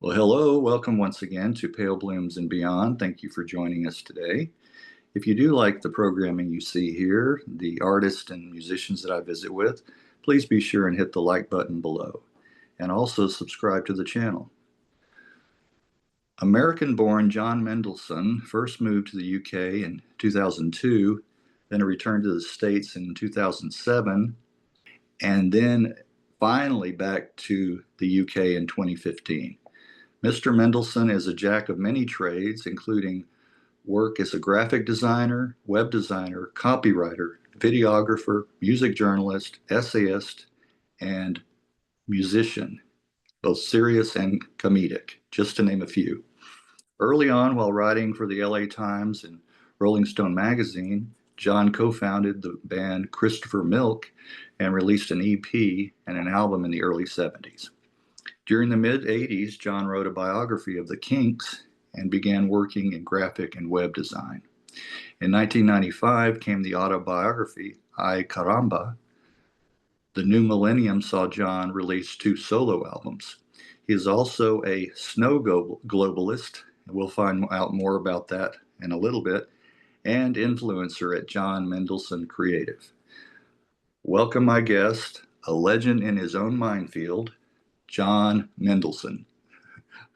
Well, hello, welcome once again to Pale Blooms and Beyond. Thank you for joining us today. If you do like the programming you see here, the artists and musicians that I visit with, please be sure and hit the like button below, and also subscribe to the channel. American-born John Mendelssohn first moved to the UK in 2002, then returned to the States in 2007, and then finally back to the UK in 2015. Mr. Mendelssohn is a jack of many trades, including work as a graphic designer, web designer, copywriter, videographer, music journalist, essayist, and musician, both serious and comedic, just to name a few. Early on, while writing for the LA Times and Rolling Stone magazine, John co-founded the band Christopher Milk and released an EP and an album in the early 70s. During the mid-80s, John wrote a biography of the Kinks and began working in graphic and web design. In 1995 came the autobiography, Caramba. The new millennium saw John release 2 solo albums. He is also a snow globalist, and we'll find out more about that in a little bit, and influencer at John Mendelssohn Creative. Welcome my guest, a legend in his own minefield, John Mendelssohn.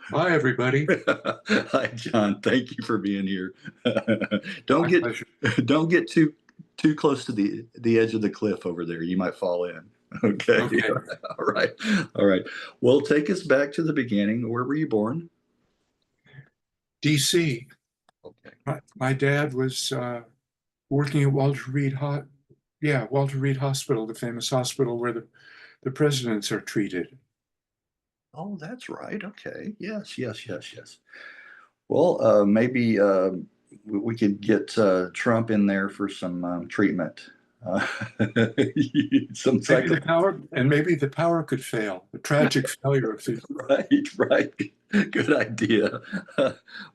Hi, everybody. Hi, John. Thank you for being here. Don't get too close to the edge of the cliff over there. You might fall in. Okay. All right. Well, take us back to the beginning. Where were you born? DC. Okay. My dad was working at Walter Reed Hospital, the famous hospital where the presidents are treated. Oh, that's right. Okay. Yes. Well, maybe we could get Trump in there for some treatment. Maybe the power could fail. The tragic failure of the Right. Good idea.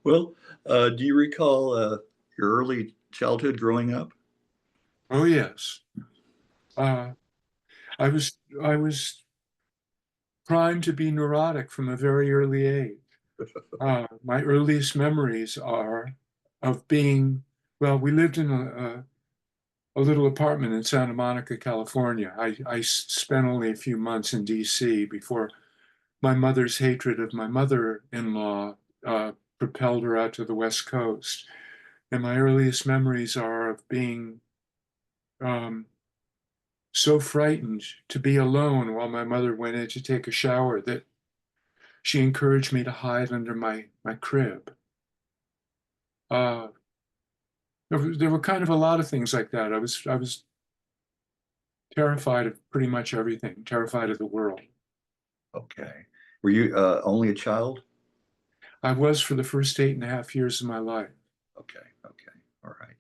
Well, do you recall your early childhood growing up? Oh yes. I was primed to be neurotic from a very early age. My earliest memories are of being, well, we lived in a little apartment in Santa Monica, California. I spent only a few months in DC before my mother's hatred of my mother-in-law propelled her out to the West Coast. And my earliest memories are of being so frightened to be alone while my mother went in to take a shower that she encouraged me to hide under my crib. There were kind of a lot of things like that. I was terrified of pretty much everything, terrified of the world. Okay. Were you only a child? I was for the first 8.5 years of my life. Okay. All right.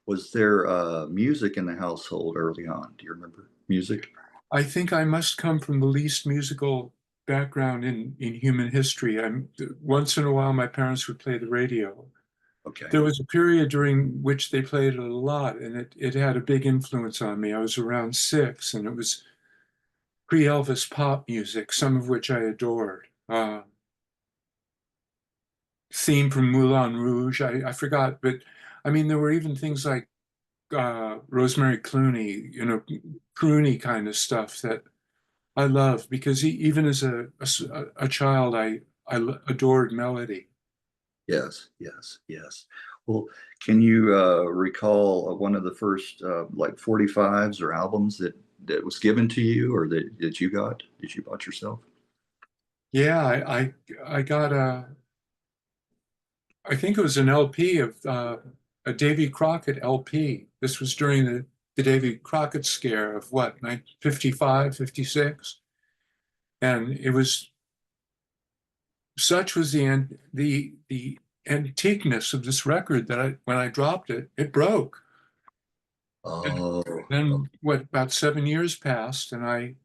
Was there music in the household early on? Do you remember music? I think I must come from the least musical background in human history. Once in a while, my parents would play the radio. Okay. There was a period during which they played it a lot, and it had a big influence on me. I was around 6, and it was pre-Elvis pop music, some of which I adored. Theme from Moulin Rouge, I forgot, but I mean, there were even things like Rosemary Clooney, croony kind of stuff that I love because even as a child, I adored melody. Yes. Well, can you recall one of the first like 45s or albums that was given to you or that you got? Did you bought yourself? Yeah, I got I think it was an LP of a Davy Crockett LP. This was during the Davy Crockett scare of what, 1955, 56? And it was, such was the antiqueness of this record that when I dropped it, it broke. Oh, And then what, about 7 years passed, and I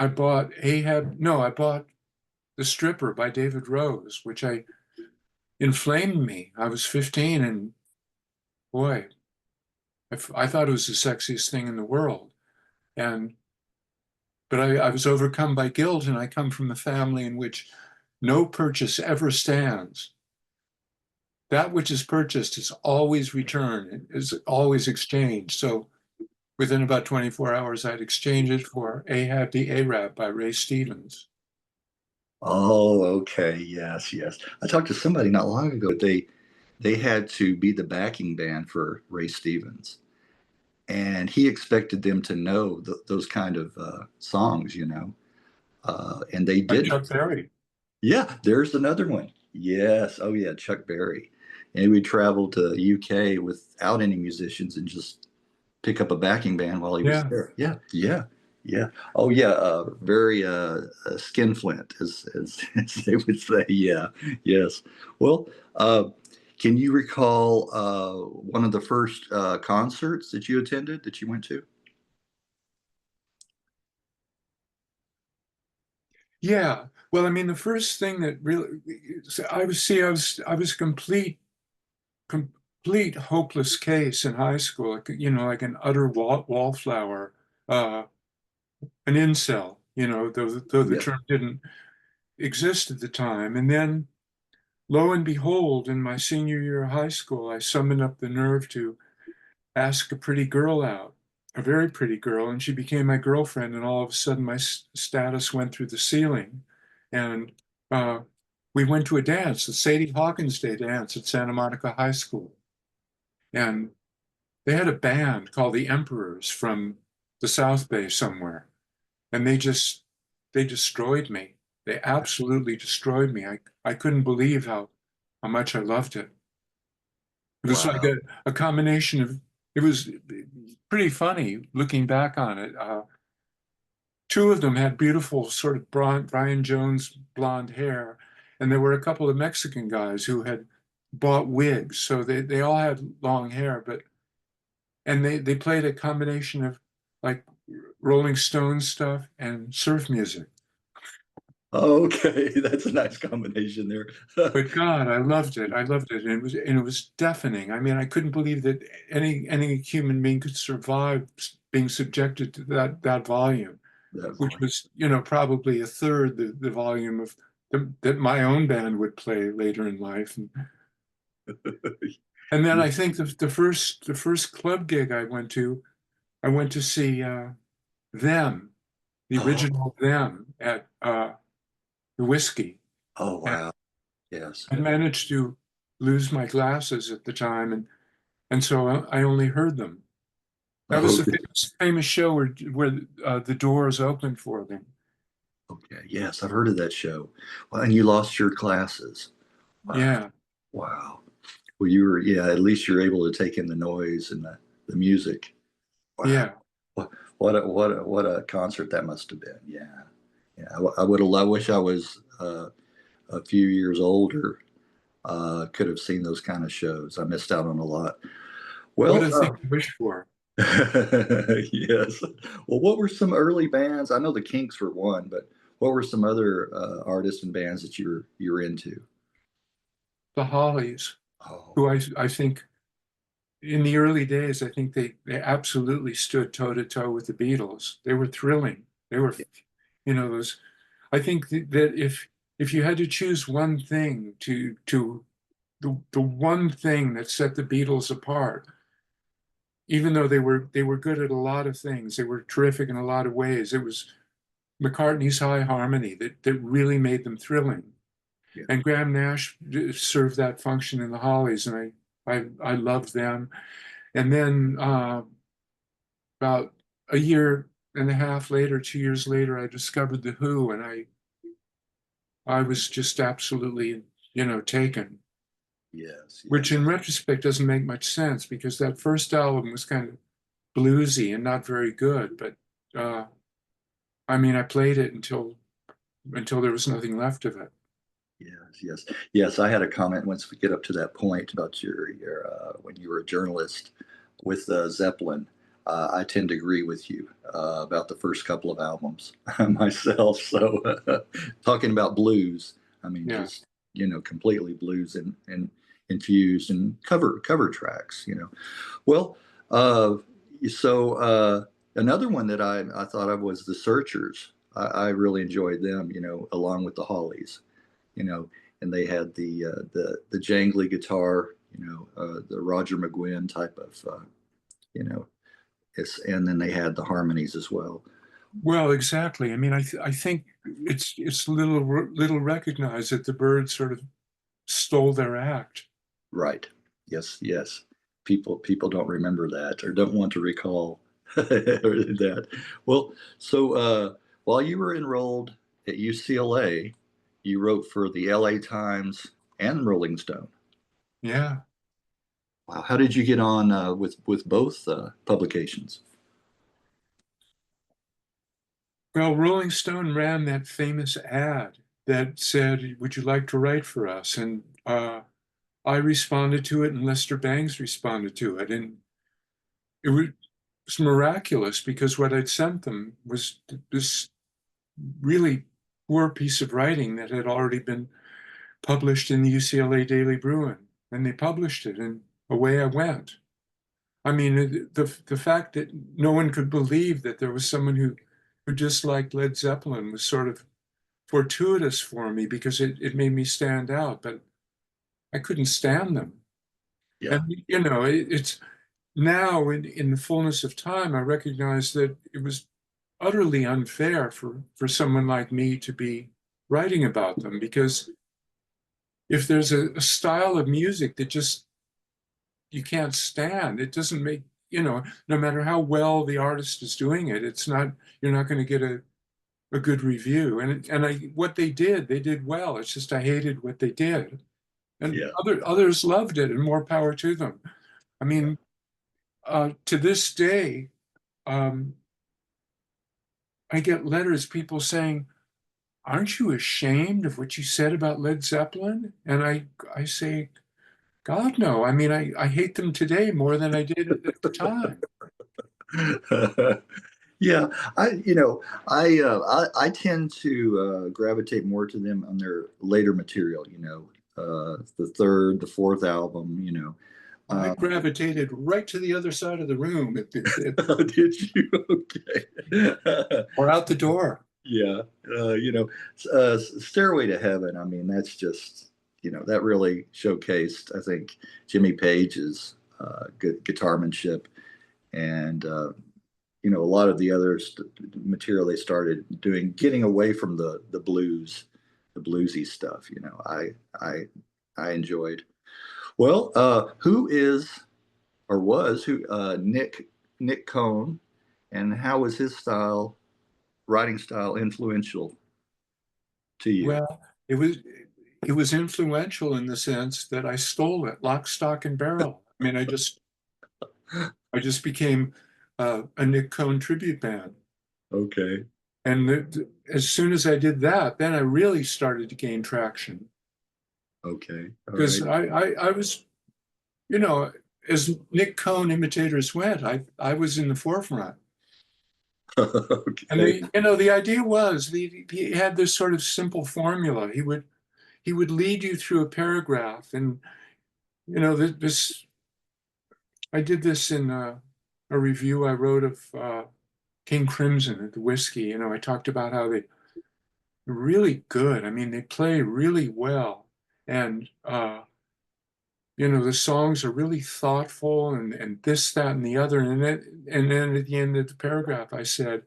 bought I bought The Stripper by David Rose, which inflamed me. I was 15, and boy, I thought it was the sexiest thing in the world. And but I was overcome by guilt, and I come from a family in which no purchase ever stands. That which is purchased is always returned, is always exchanged. So within about 24 hours, I'd exchange it for Ahab the Arab by Ray Stevens. Oh, okay. Yes, yes. I talked to somebody not long ago. They had to be the backing band for Ray Stevens, and he expected them to know those kind of songs, and they By didn't. Chuck Berry. Yeah, there's another one. Yes. Oh, yeah, Chuck Berry. And we traveled to UK without any musicians and just pick up a backing band while he was Yeah. there. Yeah, yeah, yeah. Oh, yeah. Very skinflint, as they would say. Yeah, yes. Well, can you recall one of the first concerts that you attended that you went to? Yeah. Well, I mean, the first thing that really, I was a complete hopeless case in high school, like, like an utter wallflower, uh, an incel, though the Yeah. term didn't exist at the time. And then lo and behold, in my senior year of high school, I summoned up the nerve to ask a pretty girl out, a very pretty girl, and she became my girlfriend. And all of a sudden, my status went through the ceiling. And uh, we went to a dance, the Sadie Hawkins Day dance at Santa Monica High School. And they had a band called the Emperors from the South Bay somewhere. And they destroyed me. They absolutely destroyed me. I couldn't believe how much I loved it. It was like Wow. a combination of, it was pretty funny looking back on it. Two of them had beautiful sort of Brian Jones blonde hair, and there were a couple of Mexican guys who had bought wigs. So they all had long hair, and they played a combination of like Rolling Stones stuff and surf music. Okay, that's a nice combination there. But God, I loved it. I loved it. And it was deafening. I mean, I couldn't believe that any human being could survive being subjected to that volume, That which volume. was, probably a third the volume of that my own band would play later in life. And then I think the first club gig I went to see them, the Oh, original them at the Whiskey. oh And wow. Yes. I managed to lose my glasses at the time, and so I only heard them. That was Oh, a famous show where the doors opened for them. okay. Yes, I've heard of that show. Well, and you lost your classes. Wow. Yeah, Wow. Well, you were, yeah, at least you're able to take in the noise and the music. Wow. yeah, What a concert that must have been. Yeah. Yeah. I would have, I wish I was a few years older, could have seen those kind of shows. I missed out on a lot. what Well, a thing to wish for. yes. Well, what were some early bands? I know the Kinks were one, but what were some other artists and bands that you were into? The Hollies, Oh, who I think in the early days, I think they absolutely stood toe to toe with the Beatles. They were thrilling. They were, yeah, those. I think that if you had to choose one thing to the one thing that set the Beatles apart, even though they were good at a lot of things, they were terrific in a lot of ways. It was McCartney's high harmony that really made them thrilling. yeah. And Graham Nash served that function in the Hollies, and I loved them. And then about a year and a half later, 2 years later, I discovered the Who, and I was just absolutely, taken. Yes, Which yes, in retrospect doesn't make much sense because that first album was kind of bluesy and not very good. But uh, I mean, I played it until there was nothing left of it. yes, yes, yes. I had a comment once we get up to that point about your when you were a journalist with Zeppelin. I tend to agree with you about the first couple of albums myself. So, talking about blues, I mean, Yeah. just completely blues and infused and cover tracks. Well, so Another one that I thought of was the Searchers. I really enjoyed them, along with the Hollies, you know, and they had the jangly guitar, the Roger McGuinn type of, you know, and then they had the harmonies as well. Well, exactly. I mean, I think it's little recognized that the Byrds sort of stole their act. Right. Yes, yes. People don't remember that or don't want to recall that. Well, so while you were enrolled at UCLA, you wrote for the LA Times and Rolling Stone. Yeah. Wow. How did you get on with both publications? Well, Rolling Stone ran that famous ad that said, "Would you like to write for us?" And I responded to it, and Lester Bangs responded to it, and it was miraculous because what I'd sent them was this really poor piece of writing that had already been published in the UCLA Daily Bruin, and they published it, and away I went. I mean, the fact that no one could believe that there was someone who disliked Led Zeppelin was sort of fortuitous for me because it made me stand out, but I couldn't stand them. Yeah. And it's now in the fullness of time, I recognize that it was utterly unfair for someone like me to be writing about them because if there's a style of music that just you can't stand, it doesn't make, no matter how well the artist is doing it, you're not going to get a good review. And what they did well. It's just I hated what they did. And Yeah. others loved it, and more power to them. I Yeah. mean, to this day, um, I get letters, people saying, "Aren't you ashamed of what you said about Led Zeppelin?" And I say, God, no. I mean, I hate them today more than I did at the time. Yeah, I tend to gravitate more to them on their later material, the third, the fourth album, I Um, gravitated right to the other side of the room did you? Okay. or out the door. Yeah, Stairway to Heaven. I mean, that's just, that really showcased, I think, Jimmy Page's good guitarmanship and a lot of the other material they started doing, getting away from the blues, the bluesy stuff. I enjoyed. Well, who is or was who Nick Cohn, and how was his writing style influential to you? Well, it was influential in the sense that I stole it, lock, stock, and barrel. I mean, I just became a Nick Cohn tribute band. Okay. And as soon as I did that, then I really started to gain traction Okay. All because right. I was, you know, as Nick Cohn imitators went, I was in the forefront. And Okay. the idea was he had this sort of simple formula. He would lead you through a paragraph, and this I did this in a review I wrote of King Crimson at the whiskey. I talked about how they're really good. I mean, they play really well, and the songs are really thoughtful, and this, that, and the other. And then at the end of the paragraph, I said,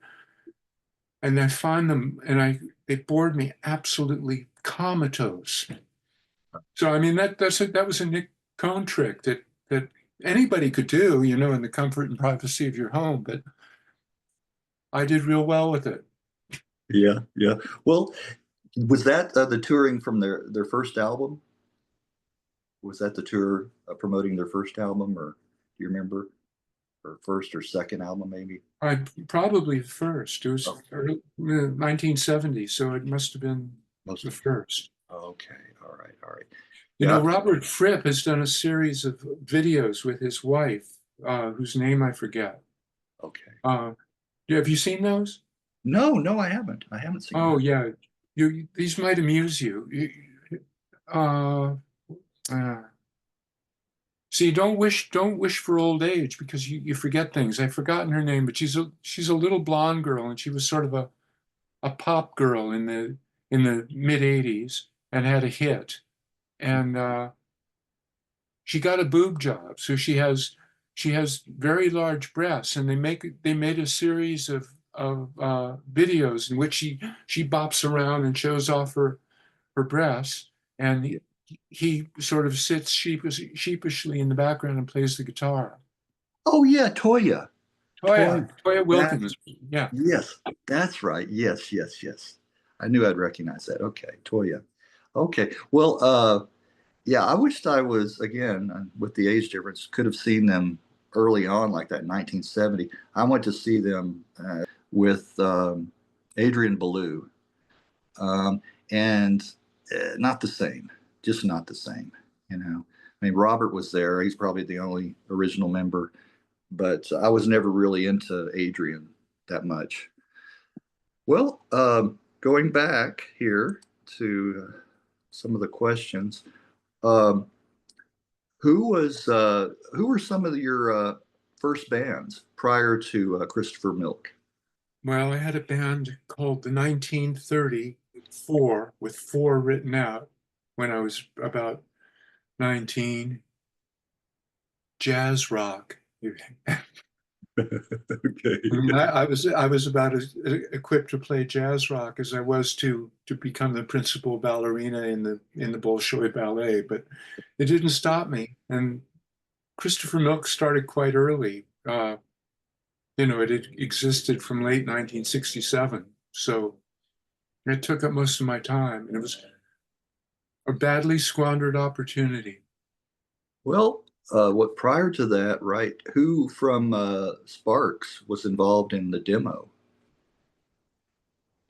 and I find them, and they bored me absolutely comatose. So I mean, that was a Nick Cohn trick that anybody could do, in the comfort and privacy of your home. But I did real well with it. Yeah. Yeah. Well, was that the touring from their first album? Was that the tour promoting their first album, or do you remember, or first or second album, maybe? I probably first. It was Oh, 1970, so it must have been most the of. first. Okay. All right. All right. Yeah. Robert Fripp has done a series of videos with his wife, whose name I forget. Okay. Have you seen those? No, no, I haven't. I haven't seen Oh that. yeah, these might amuse you. Uh, uh, See, don't wish for old age because you forget things. I've forgotten her name, but she's a little blonde girl, and she was sort of a pop girl in the mid '80s and had a hit. And she got a boob job, so she has very large breasts, and they made a series of videos in which she bops around and shows off her breasts, and he sort of sits sheepishly in the background and plays the guitar. Oh yeah, Toya. Toya. Toya That Wilkins. Yeah. yes, that's right. Yes, yes, yes. I knew I'd recognize that. Okay, Toya. Okay. Well, yeah, I wished I was again with the age difference could have seen them early on like that in 1970. I went to see them with Adrian Belew, and not the same, just not the same. You know, I mean, Robert was there. He's probably the only original member, but I was never really into Adrian that much. Well, going back here to some of the questions, um, who were some of your first bands prior to Christopher Milk? Well, I had a band called the 1934 with four written out when I was about 19. Jazz rock. Okay. I was about as equipped to play jazz rock as I was to become the principal ballerina in the Bolshoi Ballet, but it didn't stop me. And Christopher Milk started quite early. It had existed from late 1967, so it took up most of my time, and it was a badly squandered opportunity. Well, what prior to that, right? Who from Sparks was involved in the demo?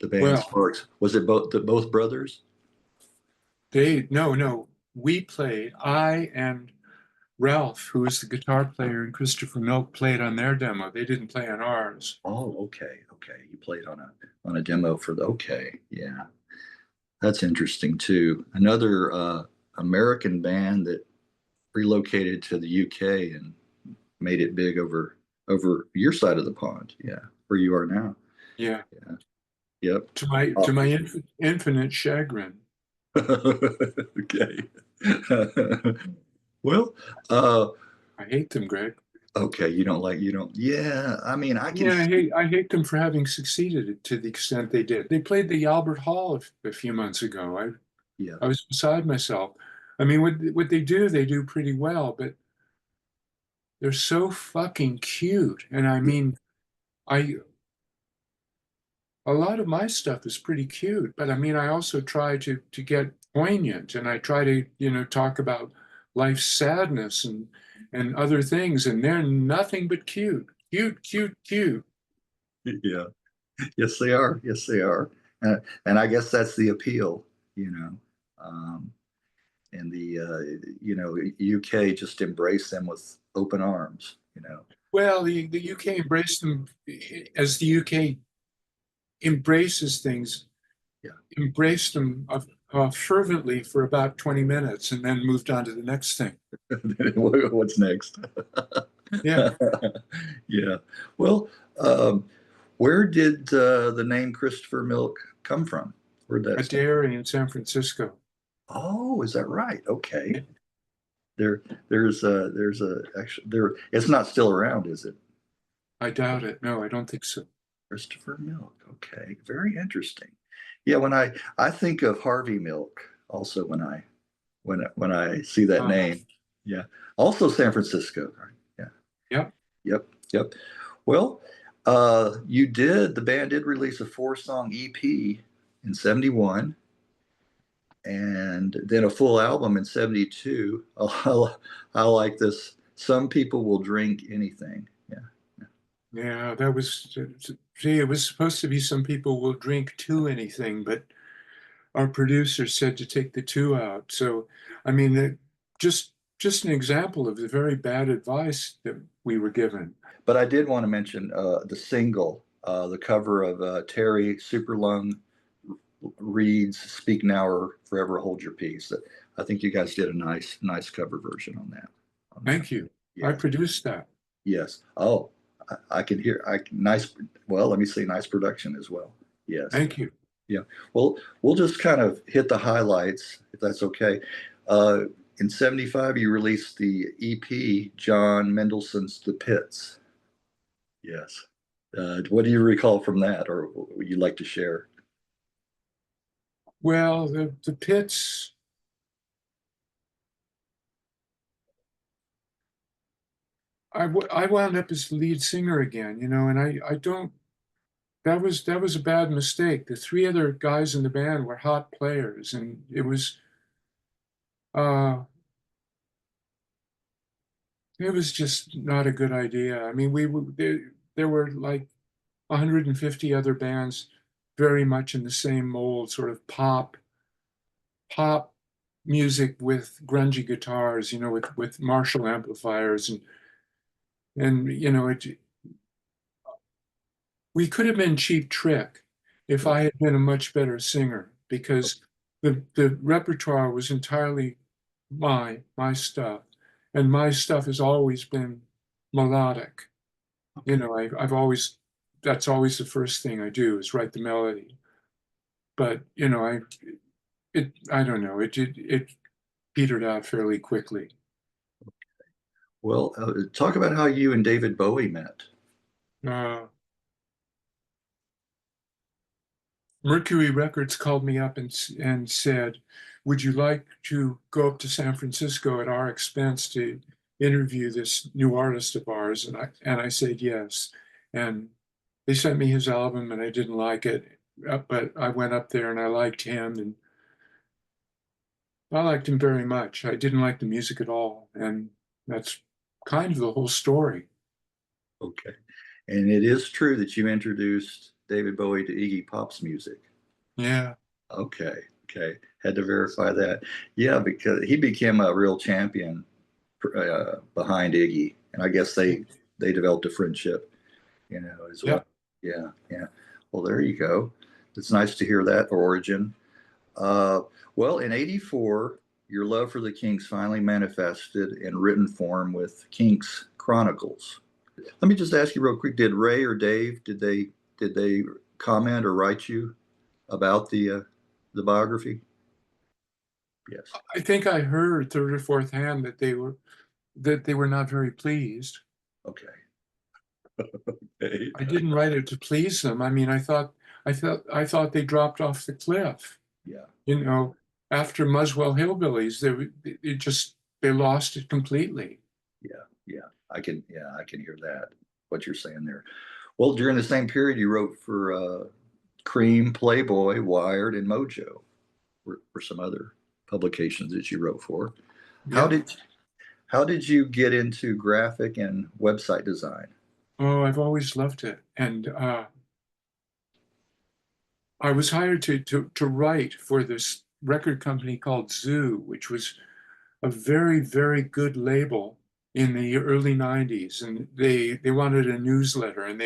The band Well, Sparks. Was it both brothers? no, we played. I and Ralph, who was the guitar player, and Christopher Milk played on their demo. They didn't play on ours. Oh, okay, okay. You played on a demo for the okay, yeah. That's interesting too. Another American band that relocated to the UK and made it big over your side of the pond. Yeah, where you are now. Yeah, Yeah. Yep. to my Oh, to my infinite chagrin. okay. Well, uh, I hate them, Greg. okay. You don't. Yeah. I mean, I can. Yeah, I hate them for having succeeded to the extent they did. They played the Albert Hall a few months ago. Yeah. I was beside myself. I mean, what they do pretty well, but they're so fucking cute. And I mean, I a lot of my stuff is pretty cute, but I mean, I also try to get poignant, and I try to, talk about life's sadness and other things, and they're nothing but cute, cute, cute, cute. Yeah. Yes, they are. Yes, they are. And I guess that's the appeal, you know. Um, and the UK just embrace them with open arms, you know. Well, the UK embraced them as the UK embraces things, Yeah. embraced them fervently for about 20 minutes and then moved on to the next thing. What's next? Yeah, Yeah. Well, where did the name Christopher Milk come from? Where'd that a start? dairy in San Francisco. Oh, is that right? Okay. There, there's a actually there. It's not still around, is it? I doubt it. No, I don't think so. Christopher Milk. Okay, very interesting. Yeah, when I think of Harvey Milk, also when I see that Uh, name, yeah. Also San Francisco. Right? Yeah. yep. Yep. Yep. Well, the band did release a four-song EP in 71 and then a full album in 72. I like this. Some people will drink anything. Yeah. Yeah, that was, see, it was supposed to be some people will drink to anything, but our producer said to take the two out. So, I mean, just an example of the very bad advice that we were given. But I did want to mention the single, the cover of Terry Superlung Reed's "Speak Now or Forever Hold Your Peace." I think you guys did a nice cover version on that. Thank you. I Yes, produced that. yes. Oh, I can hear. Nice. Well, let me say nice production as well. Yes. Thank you. Yeah. Well, we'll just kind of hit the highlights if that's okay. Uh, in '75, you released the EP John Mendelssohn's The Pits. Yes. What do you recall from that, or would you like to share? Well, the Pits, I wound up as the lead singer again, and I don't, that was a bad mistake. The three other guys in the band were hot players, and uh, it was just not a good idea. I mean, there were like 150 other bands very much in the same mold, sort of pop music with grungy guitars, with Marshall amplifiers, and we could have been Cheap Trick if I had been a much better singer, because the repertoire was entirely my stuff, and my stuff has always been melodic. I've always That's always the first thing I do is write the melody. But I don't know, it petered out fairly quickly. Well, talk about how you and David Bowie met. Uh, Mercury Records called me up and said, "Would you like to go up to San Francisco at our expense to interview this new artist of ours?" And I said yes. And they sent me his album, and I didn't like it, but I went up there and I liked him, and I liked him very much. I didn't like the music at all, and that's kind of the whole story. Okay. And it is true that you introduced David Bowie to Iggy Pop's music. Yeah, Okay. Okay. Had to verify that. Yeah, because he became a real champion behind Iggy, and I guess they developed a friendship, as well. yeah. Yeah. Yeah. Well, there you go. It's nice to hear that origin. Uh, well, in '84, your love for the Kinks finally manifested in written form with Kinks Chronicles. Let me just ask you real quick: did Ray or Dave did they comment or write you about the biography? Yes. I think I heard third or fourth hand that they were not very pleased. Okay. Hey. I didn't write it to please them. I mean, I thought they dropped off the cliff. Yeah. You know, After Muswell Hillbillies, they lost it completely. Yeah. Yeah. I can hear that. What you're saying there. Well, during the same period, you wrote for Cream, Playboy, Wired, and Mojo. Were some other publications that you wrote for. How Yep. did how did you get into graphic and website design? Oh, I've always loved it, and I was hired to write for this record company called Zoo, which was a very, very good label in the early 90s. And they wanted a newsletter, and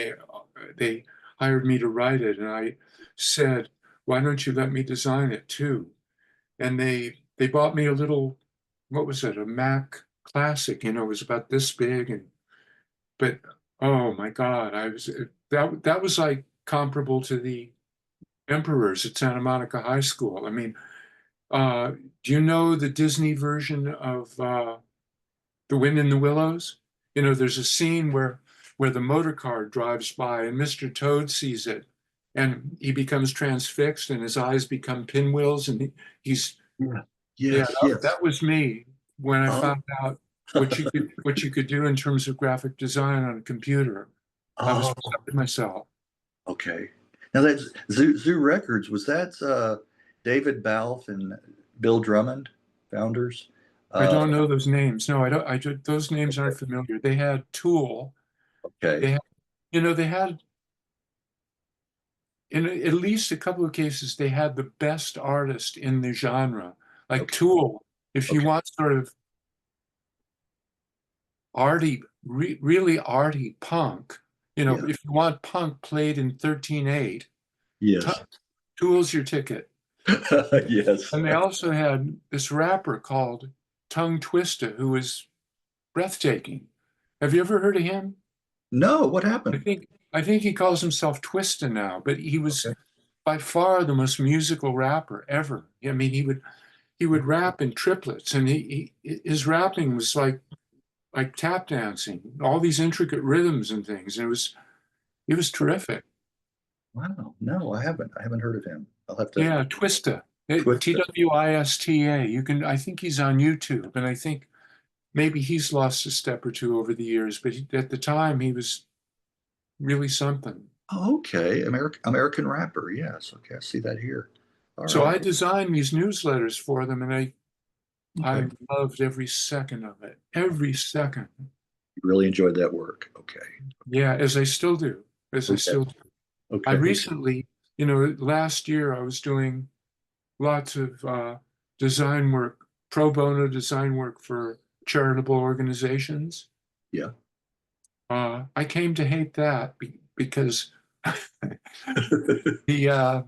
they hired me to write it. And I said, "Why don't you let me design it too?" And they bought me a little, what was it, a Mac Classic, it was about this big. But oh my God, that was like comparable to the Emperors at Santa Monica High School. I mean, uh, do you know the Disney version of The Wind in the Willows? There's a scene where the motor car drives by and Mr. Toad sees it, and he becomes transfixed and his eyes become pinwheels, and he's Yeah. yeah, Yes, that yes. was me when I Oh, found out what you could do in terms of graphic design on a computer. I was oh, beside myself. okay. Now that's Zoo Records. Was that David Balfe and Bill Drummond, founders? I Uh, don't know those names. No, I don't. Those names aren't familiar. They had Tool. okay. They had, they had in at least a couple of cases, they had the best artist in the genre. Like Okay. Tool, if you Okay. want sort of really arty punk, Yeah. if you want punk played in 13/8, Yes. Tool's your ticket. Yes. And they also had this rapper called Tongue Twista, who was breathtaking. Have you ever heard of him? No, what I happened? think I think he calls himself Twista now, but he was Okay. by far the most musical rapper ever. I mean, he would rap in triplets, and his rapping was like tap dancing, all these intricate rhythms and things. It was terrific. Wow. No, I haven't. I haven't heard of him. I'll have to Yeah, Twista, twist it. Twista. I think he's on YouTube, and I think maybe he's lost a step or two over the years, but at the time he was really something. Oh, okay. American rapper. Yes. Okay. I see that here. All So right. I designed these newsletters for them, and I Okay. loved every second of it. Every second. You really enjoyed that work. Okay. Yeah, as I still do. As I Okay. still do. I Okay. recently, last year I was doing lots of design work, pro bono design work for charitable organizations. Yeah. I came to hate that because the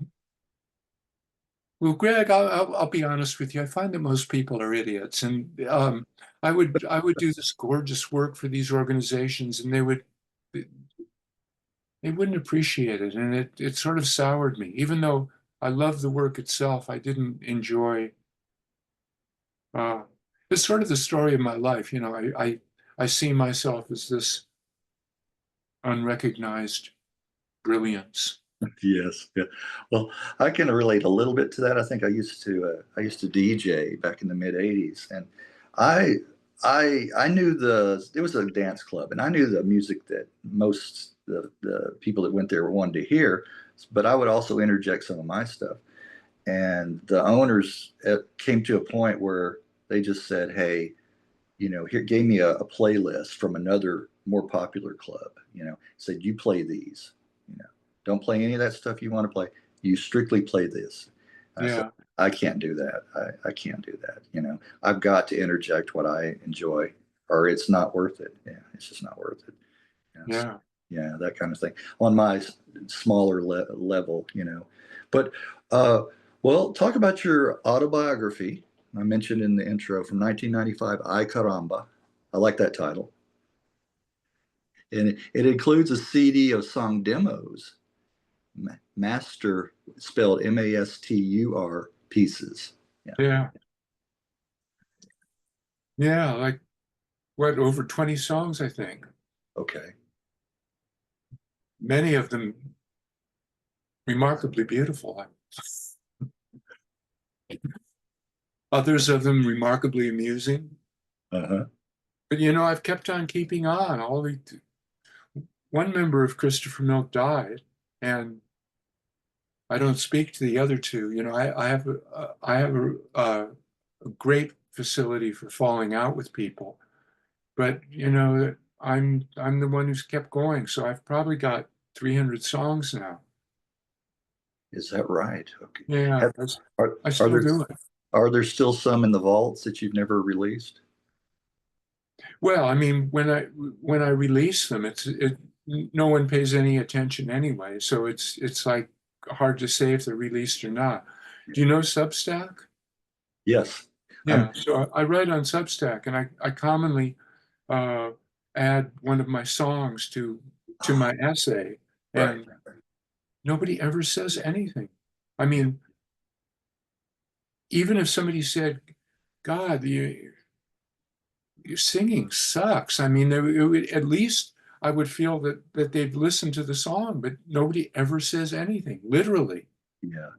well, Greg, I'll be honest with you. I find that most people are idiots, and I would do this gorgeous work for these organizations, and they wouldn't appreciate it, and it sort of soured me. Even though I love the work itself, I didn't enjoy. Uh, it's sort of the story of my life. I see myself as this unrecognized brilliance. Yes. Yeah. Well, I can relate a little bit to that. I think I used to DJ back in the mid '80s, and I I knew it was a dance club, and I knew the music that most the people that went there wanted to hear, but I would also interject some of my stuff. And the owners came to a point where they just said, "Hey, here gave me a playlist from another more popular club. Said you play these. You know, don't play any of that stuff you want to play. You strictly play this." I said, Yeah, "I can't do that. I can't do that. I've got to interject what I enjoy, or it's not worth it. Yeah, it's just not worth it. So, yeah. yeah, that kind of thing on my smaller level. But uh, well, talk about your autobiography. I mentioned in the intro from 1995, I Caramba. I like that title. And it includes a CD of song demos, master spelled Mastur pieces. Yeah. Yeah, yeah, like what, over 20 songs, I think. Okay. Many of them remarkably beautiful. Others of them remarkably amusing. Uh-huh. But I've kept on keeping on. One member of Christopher Milk died, and I don't speak to the other two. I have a great facility for falling out with people, but I'm the one who's kept going. So I've probably got 300 songs now. Is that right? Okay. Yeah, Have, are I are still there do it. are there still some in the vaults that you've never released? Well, I mean, when I release them, no one pays any attention anyway. So it's like hard to say if they're released or not. Do you know Substack? Yes. I'm Yeah, so I write on Substack, and I commonly uh, add one of my songs to my essay, right. and nobody ever says anything. I mean, even if somebody said, "God, your singing sucks," I mean, at least I would feel that they've listened to the song, but nobody ever says anything, literally. Yeah.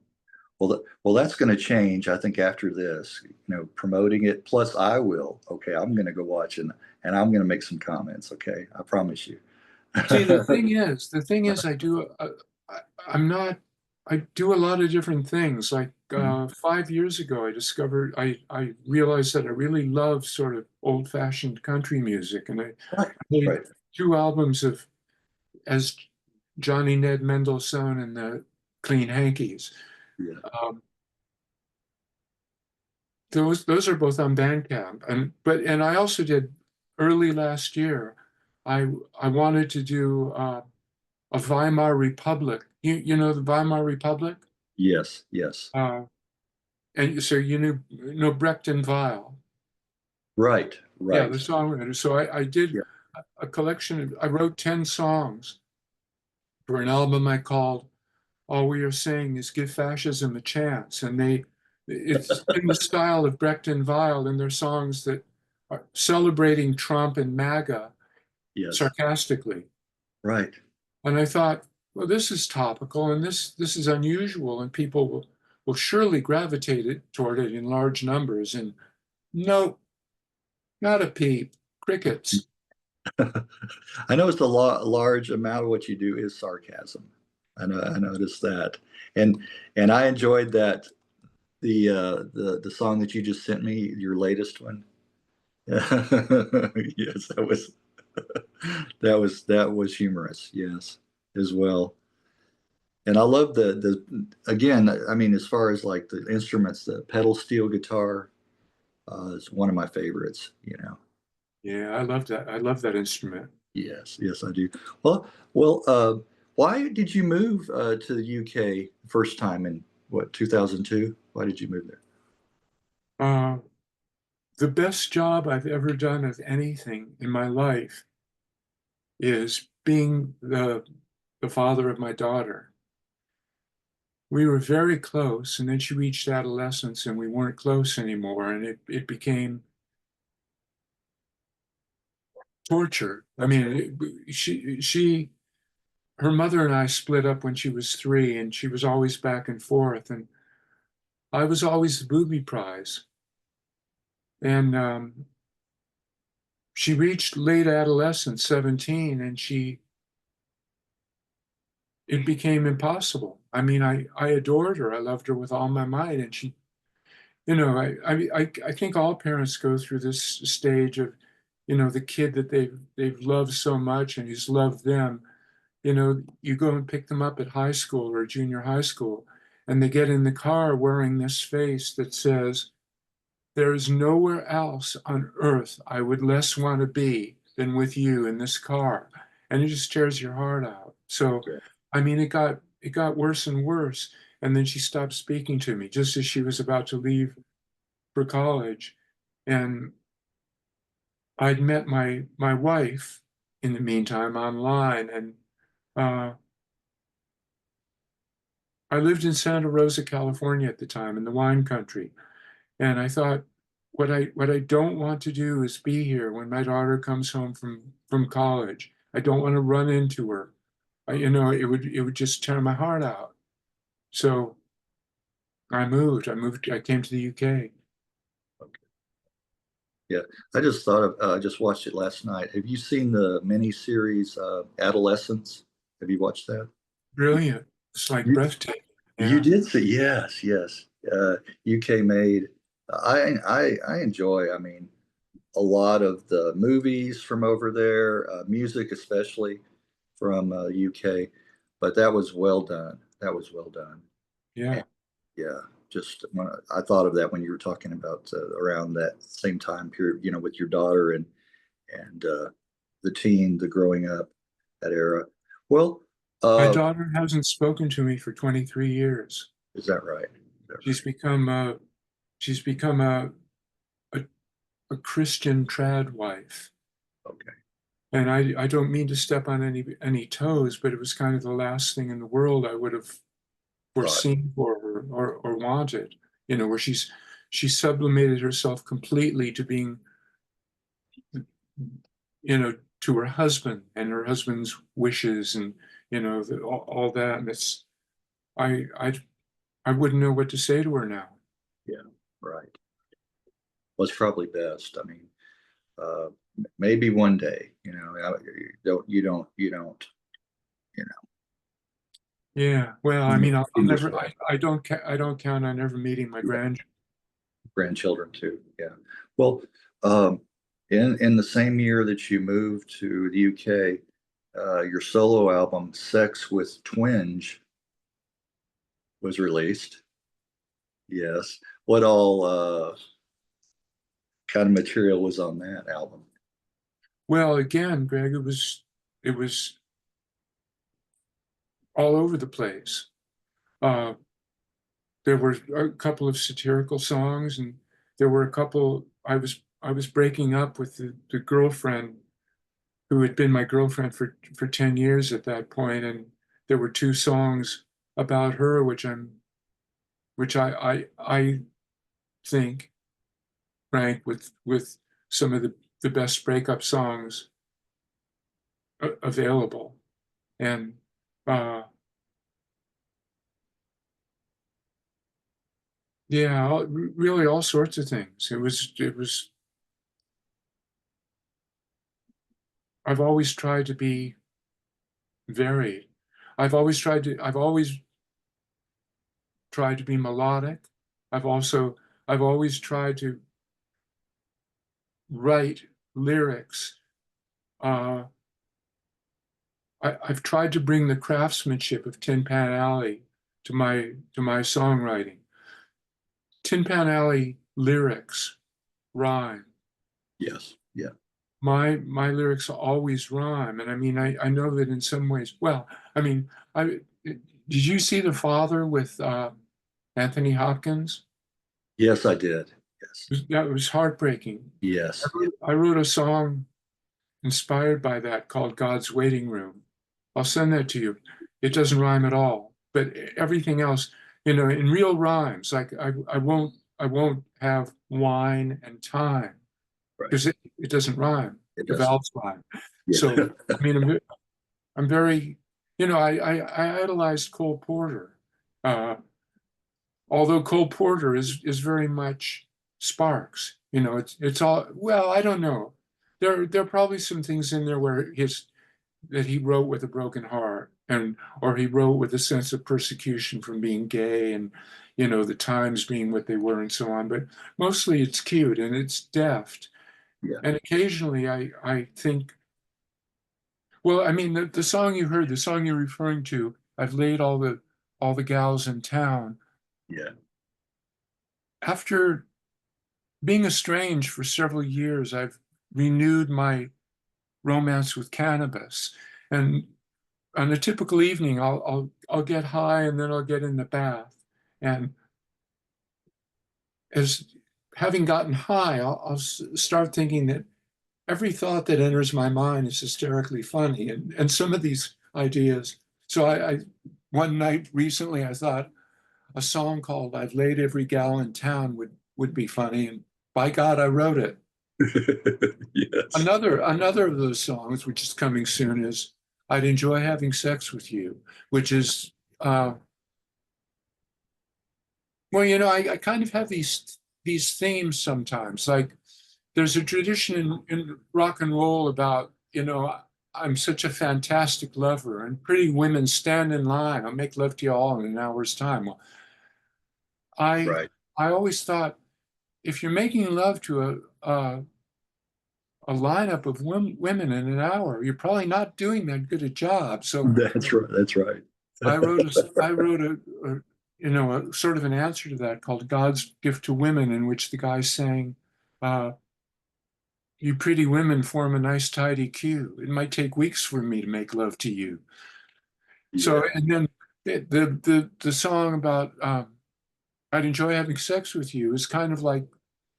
Well, that's going to change, I think, after this. Promoting it. Plus, I will. Okay, I'm going to go watch and I'm going to make some comments. Okay, I promise you. See, the thing is, I'm not, I do a lot of different things. Like Mhm. 5 years ago, I realized that I really love sort of old-fashioned country music, and I Right. made Right. 2 albums as Johnny Ned Mendelssohn and the Clean Hankies. Yeah. Um, those are both on Bandcamp, and I also did early last year. I wanted to do a Weimar Republic. You know the Weimar Republic, Yes. Yes. and so you know Brecht and Weil. Right. Yeah, Right. the songwriter. So I did Yeah. a collection I wrote 10 songs for an album I called All We Are Saying Is Give Fascism a Chance. And it's in the style of Brecht and Weill, and they're songs that are celebrating Trump and MAGA Yes. sarcastically. Right. And I thought, well, this is topical and this is unusual, and people will surely gravitate toward it in large numbers. And no, not a peep. Crickets. I know it's a large amount of what you do is sarcasm. I noticed that, and I enjoyed that the song that you just sent me, your latest one. Yes, that was humorous. Yes, as well. And I love the again. I mean, as far as like the instruments, the pedal steel guitar is one of my favorites. You know. Yeah, I love that. I love that instrument. Yes, yes, I do. Well, why did you move to the UK first time in what, 2002? Why did you move there? Uh, the best job I've ever done of anything in my life is being the father of my daughter. We were very close, and then she reached adolescence, and we weren't close anymore, and it became torture. I mean, her mother and I split up when she was 3, and she was always back and forth, and I was always the booby prize. And she reached late adolescence, 17, and it became impossible. I mean, I adored her. I loved her with all my might, and she, I think all parents go through this stage of, the kid that they've loved so much and who's loved them. You go and pick them up at high school or junior high school, and they get in the car wearing this face that says, "There is nowhere else on earth I would less want to be than with you in this car." And it just tears your heart out. So, Yeah. I mean, it got worse and worse. And then she stopped speaking to me just as she was about to leave for college. And I'd met my wife in the meantime online, and uh, I lived in Santa Rosa, California at the time, in the wine country. And I thought, what I don't want to do is be here when my daughter comes home from college. I don't want to run into her. It would just tear my heart out. So I moved. I came to the UK. Okay. Yeah, I just thought of I just watched it last night. Have you seen the mini series Adolescence? Have you watched that? Brilliant. It's like You breathtaking. you Yeah. did see, yes, yes. UK made. I enjoy. I mean, a lot of the movies from over there, music especially from UK, but that was well done. That was well done. And Yeah. yeah, just when I thought of that when you were talking about around that same time period, with your daughter and the teen, the growing up, that era. Well, My uh, daughter hasn't spoken to me for 23 years. is that right? Is that She's become a she's become a, a Christian trad wife. right? Okay, And I don't mean to step on any toes, but it was kind of the last thing in the world I would have thought, foreseen for her or wanted, where she sublimated herself completely to being, to her husband and her husband's wishes, and all that. And I I I wouldn't know what to say to her now. yeah, right. Well, it's probably best. I mean, uh, maybe one day, you know, Yeah, well, I you mean, I'll see this never, way. I don't count on ever meeting my Yeah, grandchildren. grandchildren too. Yeah. Well, um, in the same year that you moved to the UK, your solo album "Sex with Twinge" was released. Yes. What all kind of material was on that album? Well, again, Greg, it was all over the place. Uh, there were a couple of satirical songs, and there were a couple. I was breaking up with the girlfriend who had been my girlfriend for 10 years at that point, and there were two songs about her, which I think rank with some of the best breakup songs available. And yeah, really all sorts of things. It was, I've always tried to be varied. I've always tried to be melodic. I've always tried to write lyrics. Uh, I've tried to bring the craftsmanship of Tin Pan Alley to my songwriting. Tin Pan Alley lyrics rhyme. Yes. Yeah. My lyrics always rhyme, and I mean I know that in some ways. Well, I mean, I did you see The Father with Anthony Hopkins? Yes, I did. Yes. That was heartbreaking. Yes. Yeah. I wrote a song inspired by that called God's Waiting Room. I'll send that to you. It doesn't rhyme at all, but everything else, in real rhymes, like I won't have wine and time Right. because it doesn't rhyme. It The does. vowels rhyme. So, Yeah. I mean, I'm very, I idolized Cole Porter. Uh, Although Cole Porter is very much Sparks. It's all, well, I don't know. There are probably some things in there where that he wrote with a broken heart, or he wrote with a sense of persecution from being gay, and the times being what they were and so on. But mostly it's cute and it's deft. Yeah. And occasionally I think, well, I mean, the song you heard, the song you're referring to, I've laid all the gals in town. Yeah. After being estranged for several years, I've renewed my romance with cannabis. And on a typical evening, I'll get high and then I'll get in the bath. And as having gotten high, I'll start thinking that every thought that enters my mind is hysterically funny, and some of these ideas. So I one night recently I thought a song called "I've Laid Every Gal in Town" would be funny, and by God, I wrote it. Yes. Another of those songs, which is coming soon, is "I'd Enjoy Having Sex with You," which is well, I kind of have these themes sometimes. Like there's a tradition in rock and roll about, I'm such a fantastic lover, and pretty women stand in line. I'll make love to you all in an hour's time. Well, I Right. I always thought if you're making love to a lineup of women in an hour, you're probably not doing that good a job. So That's right. That's right. I wrote a sort of an answer to that called God's Gift to Women, in which the guy sang, uh, "You pretty women form a nice tidy queue. It might take weeks for me to make love to you." So, Yeah. and then the song about "I'd enjoy having sex with you" is kind of like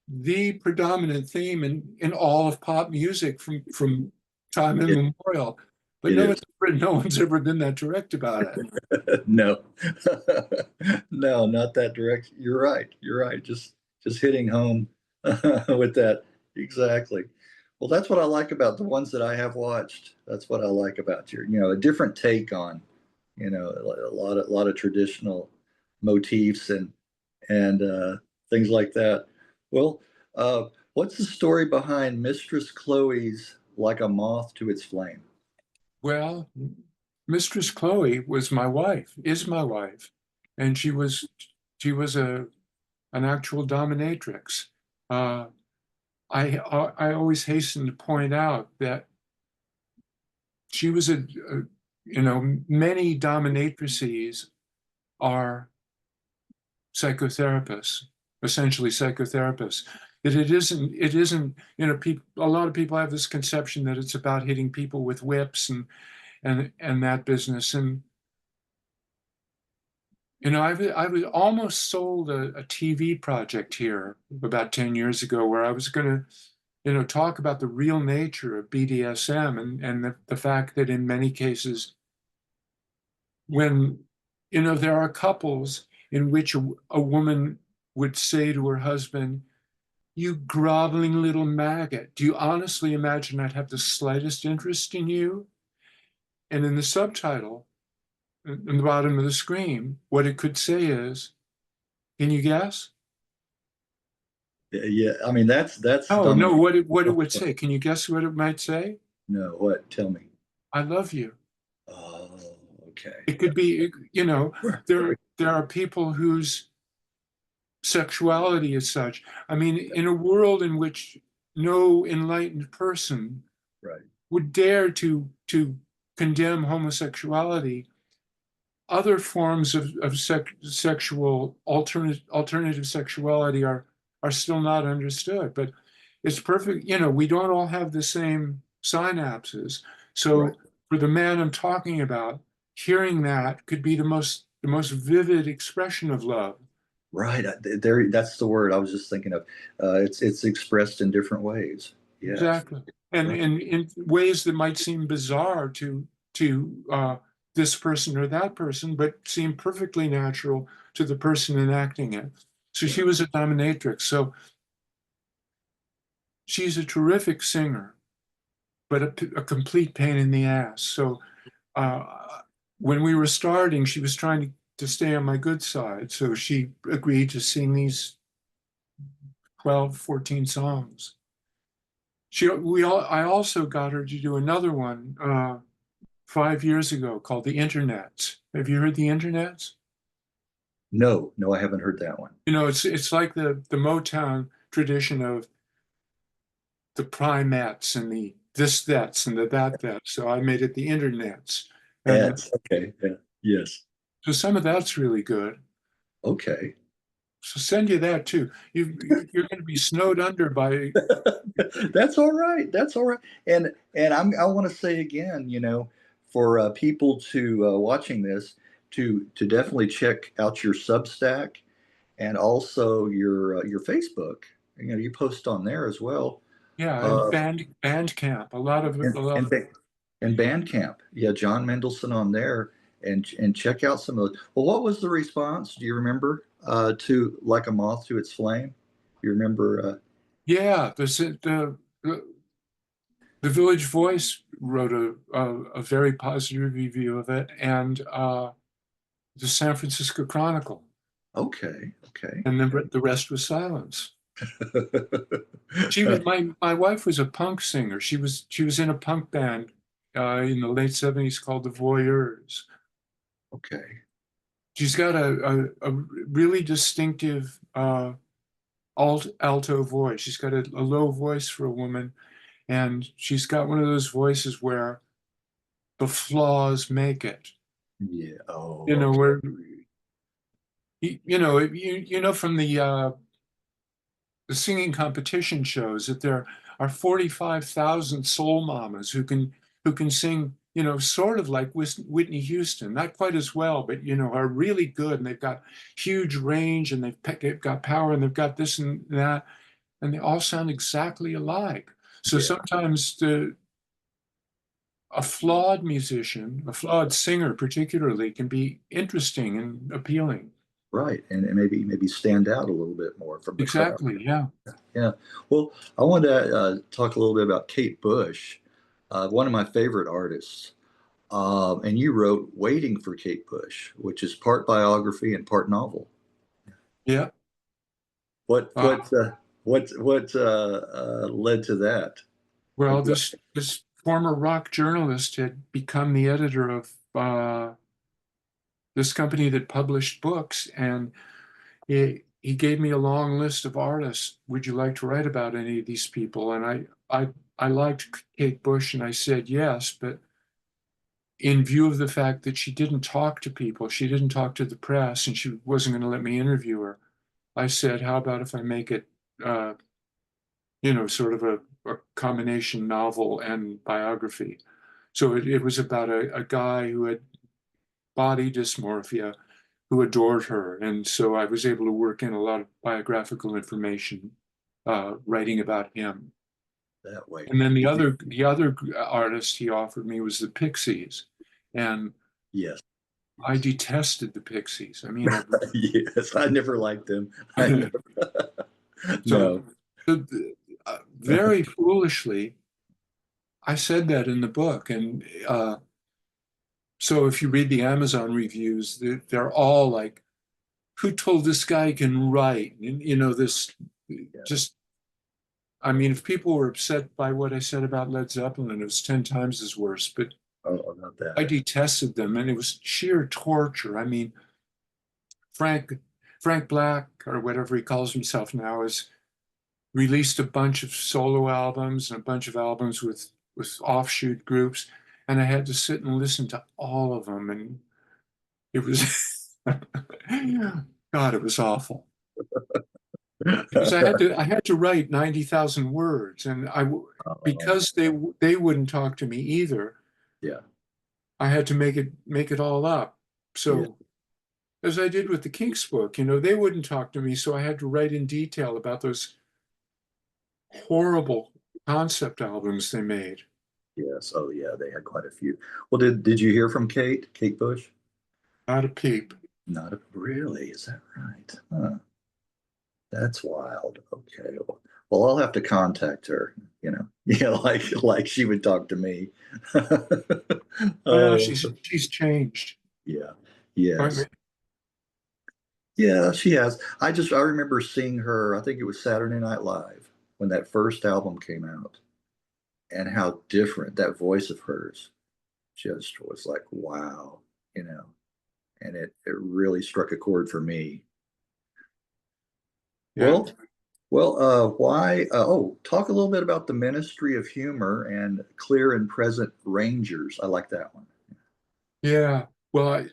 the predominant theme in all of pop music from time It, immemorial. But it is. no one's ever been that direct about it. No. No, not that direct. You're right. You're right. Just hitting home with that. Exactly. Well, that's what I like about the ones that I have watched. That's what I like about a different take on, a lot of traditional motifs and things like that. Well, what's the story behind Mistress Chloe's "Like a Moth to Its Flame"? Well, Mistress Chloe is my wife, and she was an actual dominatrix. Uh, I always hasten to point out that she was many dominatrices are psychotherapists, essentially psychotherapists. That it isn't, people, a lot of people have this conception that it's about hitting people with whips and that business. And I was almost sold a TV project here about 10 years ago where I was going to talk about the real nature of BDSM and the fact that in many cases, when, there are couples in which a woman would say to her husband, "You groveling little maggot, do you honestly imagine I'd have the slightest interest in you?" And in the subtitle, in the bottom of the screen, what it could say is, can you guess? Yeah, I mean that's Oh, no, dominating. what it would say. Can you guess what it might say? No, what? Tell me. I love you. Oh, okay. It could be, there are people whose sexuality is such. I mean, in a world in which no enlightened person Right. would dare to condemn homosexuality, other forms of sexual alternative sexuality are still not understood. But it's perfect. We don't all have the same synapses. Right. So for the man I'm talking about, hearing that could be the most vivid expression of love. Right. There, that's the word I was just thinking of. It's expressed in different ways. Yes. Exactly. And Right. in ways that might seem bizarre to this person or that person, but seem perfectly natural to the person enacting it. So she Right. was a dominatrix. So she's a terrific singer, but a complete pain in the ass. So uh, when we were starting, she was trying to stay on my good side. So she agreed to sing these 12, 14 songs. I also got her to do another one 5 years ago called The Internet. Have you heard The Internet? No, no, I haven't heard that one. It's like the Motown tradition of the primates and the this that's and the that that. So I made it The Internets. And That's okay. Yeah. Yes. so some of that's really good. Okay. So send you that too. You're going to be snowed under by, That's all right. That's all right. And I want to say again, for people to watching this, to definitely check out your Substack and also your Facebook. You post on there as well. yeah, and Uh, Bandcamp. A lot and of and Bandcamp. Yeah, John Mendelssohn on there, and check out some of those. Well, what was the response? Do you remember? To Like a Moth to Its Flame. You remember? yeah. The Village Voice wrote a very positive review of it, and the San Francisco Chronicle, Okay, okay. and then the rest was silence. My wife was a punk singer. She was in a punk band in the late '70s called the Voyeurs. Okay. She's got a really distinctive alto voice. She's got a low voice for a woman, and she's got one of those voices where the flaws make it. Yeah. Oh, You know, okay. where you know from the singing competition shows that there are 45,000 soul mamas who can sing, sort of like Whitney Houston, not quite as well, but are really good, and they've got huge range, and they've got power, and they've got this and that, and they all sound exactly alike. So Yeah. sometimes a flawed musician, a flawed singer particularly, can be interesting and appealing. Right. And maybe stand out a little bit more from the crowd. Exactly, yeah. Yeah. Well, I wanted to talk a little bit about Kate Bush, one of my favorite artists. And you wrote "Waiting for Kate Bush," which is part biography and part novel. Yeah. What Uh, what uh, led to that? well, Like, this former rock journalist had become the editor of this company that published books, and he gave me a long list of artists. Would you like to write about any of these people? And I liked Kate Bush, and I said yes, but in view of the fact that she didn't talk to people, she didn't talk to the press, and she wasn't going to let me interview her, I said, how about if I make it, uh, sort of a combination novel and biography? So it was about a guy who had body dysmorphia who adored her. And so I was able to work in a lot of biographical information, writing about him. that way. And then the other artist he offered me was the Pixies, and Yes. I detested the Pixies. I mean, Yes, I never liked them. I never. so, No. so very foolishly, I said that in the book, and so if you read the Amazon reviews, they're all like, "Who told this guy can write?" And, this Yeah. just. I mean, if people were upset by what I said about Led Zeppelin, it was 10 times as worse. But Oh, about I that. detested them, and it was sheer torture. I mean, Frank Frank Black, or whatever he calls himself now, has released a bunch of solo albums and a bunch of albums with offshoot groups, and I had to sit and listen to all of them, and it was God, it was awful. Because I had to write 90,000 words, and Oh, because they wouldn't talk to me either, yeah. I had to make it all up. Yeah. So as I did with the Kinks book, they wouldn't talk to me, so I had to write in detail about those horrible concept albums they made. Yes. Oh, yeah. They had quite a few. Well, did you hear from Kate Bush? Not a peep. Not a, really. Is that right? Huh. That's wild. Okay. Well, I'll have to contact her. Yeah, like she would talk to me. Well, Oh, she's changed. yeah. I Yes. mean, Yeah, she has. I remember seeing her, I think it was Saturday Night Live when that first album came out, and how different that voice of hers just was like, wow, you know, and it really struck a chord for me. yeah, Why? Talk a little bit about the Ministry of Humor and Clear and Present Rangers. I like that one. yeah. Well,